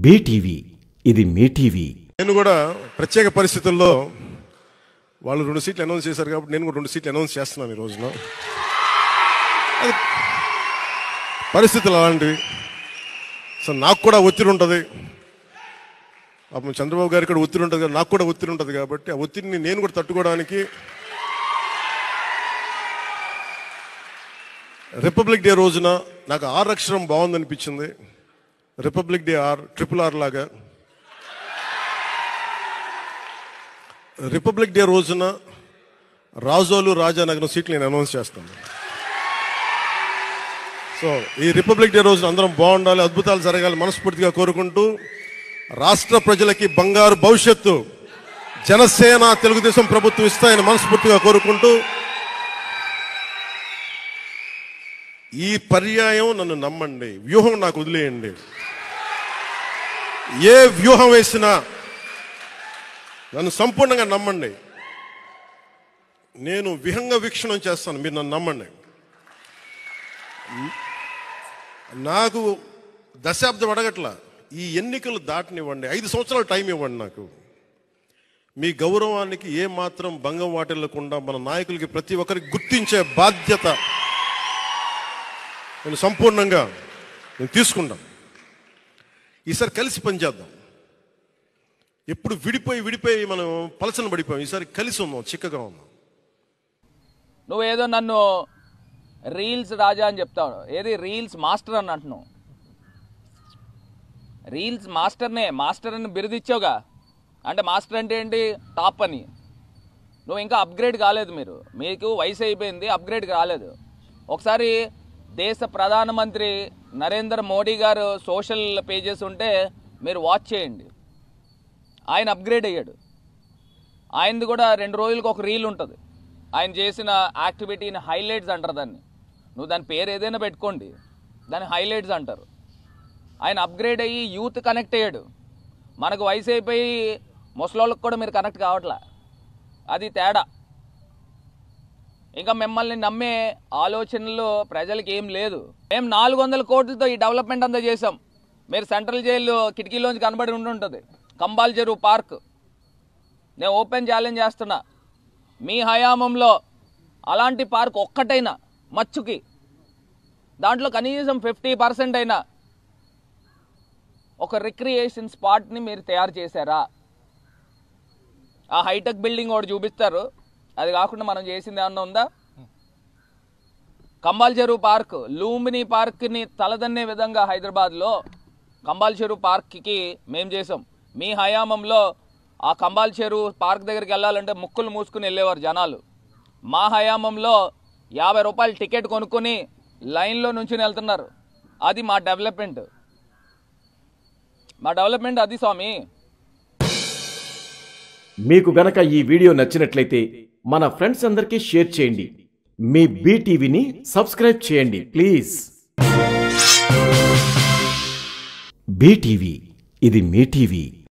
BTV ఇది మీ TV. నేను కూడా ప్రత్యేక పరిస్థితుల్లో వాళ్ళు 2 సీట్లు అనౌన్స్ చేశారు కాబట్టి నేను కూడా 2 సీట్లు అనౌన్స్ చేస్తున్నాను ఈ రోజున. అది పరిస్థితులు అలాంటివి. సో నాకు కూడా ఒత్తిడి ఉంటుంది, అప్పుడు చంద్రబాబు గారికి కూడా ఒత్తిడి ఉంటుంది, నాకు కూడా ఒత్తిడి ఉంటుంది. కాబట్టి ఆ ఒత్తిడిని నేను కూడా తట్టుకోవడానికి రిపబ్లిక్ డే రోజున నాకు ఆర్ అక్షరం బాగుందనిపించింది. రిపబ్లిక్ డే RRR లాగా రిపబ్లిక్ డే రోజున రాజోలు రాజానగరం సీట్లు నేను అనౌన్స్ చేస్తాను. సో ఈ రిపబ్లిక్ డే రోజున అందరం బాగుండాలి, అద్భుతాలు జరగాలి మనస్ఫూర్తిగా కోరుకుంటూ, రాష్ట్ర ప్రజలకి బంగారు భవిష్యత్తు జనసేన తెలుగుదేశం ప్రభుత్వం ఇస్తాయని మనస్ఫూర్తిగా కోరుకుంటూ, ఈ పర్యాయం నన్ను నమ్మండి, వ్యూహం నాకు వదిలేయండి. ఏ వ్యూహం వేసినా నన్ను సంపూర్ణంగా నమ్మండి. నేను విహంగ వీక్షణం చేస్తాను, మీరు నన్ను నమ్మండి. నాకు దశాబ్దం అడగట్లా, ఈ ఎన్నికలు దాటనివ్వండి, 5 సంవత్సరాలు టైం ఇవ్వండి. నాకు మీ గౌరవానికి ఏ మాత్రం భంగం వాటిల్లకుండా మన నాయకులకి ప్రతి ఒక్కరికి గుర్తించే బాధ్యత నేను సంపూర్ణంగా తీసుకుంటాను. ఈసారి కలిసి పనిచేద్దాం. ఎప్పుడు విడిపోయి మనం పలసన పడిపోయాం. ఈసారి కలిసి ఉన్నాం, చిక్కగా ఉన్నాం. నువ్వేదో నన్ను రీల్స్ రాజా అని చెప్తావు, ఏది రీల్స్ మాస్టర్ అని అంటున్నావు. రీల్స్ మాస్టర్ అని బిరుదిచ్చావుగా. అంటే మాస్టర్ అంటే ఏంటి? టాప్ అని. నువ్వు ఇంకా అప్గ్రేడ్ కాలేదు. మీకు వయసు అయిపోయింది, అప్గ్రేడ్ కాలేదు. ఒకసారి దేశ ప్రధానమంత్రి నరేంద్ర మోడీ గారు సోషల్ పేజెస్ ఉంటే మీరు వాచ్ చేయండి. ఆయన అప్గ్రేడ్ అయ్యాడు. ఆయనది కూడా 2 రోజులకు ఒక రీల్ ఉంటుంది. ఆయన చేసిన యాక్టివిటీని హైలైట్స్ అంటారు దాన్ని. నువ్వు దాని పేరు ఏదైనా పెట్టుకోండి, దాన్ని హైలైట్స్ అంటారు. ఆయన అప్గ్రేడ్ అయ్యి యూత్ కనెక్ట్ అయ్యాడు. మనకు వయసు అయిపోయి ముసలోళ్ళకి కూడా మీరు కనెక్ట్ కావట్లే. అది తేడా. ఇంకా మిమ్మల్ని నమ్మే ఆలోచనలు ప్రజలకి ఏం లేదు. మేము 400 కోట్లతో ఈ డెవలప్మెంట్ అంతా చేసాం. మీరు సెంట్రల్ జైలు కిటికీలోంచి కనబడి ఉంటుంటుంది. కంబాల్ చెరువు పార్క్ నేను ఓపెన్ ఛాలెంజ్ చేస్తున్నా. మీ హయామంలో అలాంటి పార్క్ ఒక్కటైనా మచ్చుకి, దాంట్లో కనీసం 50% అయినా ఒక రిక్రియేషన్ స్పాట్ని మీరు తయారు చేశారా? ఆ హైటెక్ బిల్డింగ్ ఒకటి చూపిస్తారు, అది కాకుండా మనం చేసింది ఏమన్నా ఉందా? కంబాల్ చెరువు పార్క్, లూంబిని పార్క్ని తలదన్నే విధంగా హైదరాబాద్లో కంబాల్ చెరువు పార్క్కి మేము చేసాం. మీ హయామంలో ఆ కంబాల్ చెరువు పార్క్ దగ్గరికి వెళ్ళాలంటే ముక్కులు మూసుకుని వెళ్ళేవారు జనాలు. మా హయామంలో 50 రూపాయలు టికెట్ కొనుక్కొని లైన్లో నుంచుని వెళ్తున్నారు. అది మా డెవలప్మెంట్. అది స్వామి. మీకు గనక ఈ వీడియో నచ్చినట్లయితే మన ఫ్రెండ్స్ అందరికీ షేర్ చేయండి. మీ బీటీవీని సబ్స్క్రైబ్ చేయండి ప్లీజ్. బీటీవీ ఇది మీ టీవీ.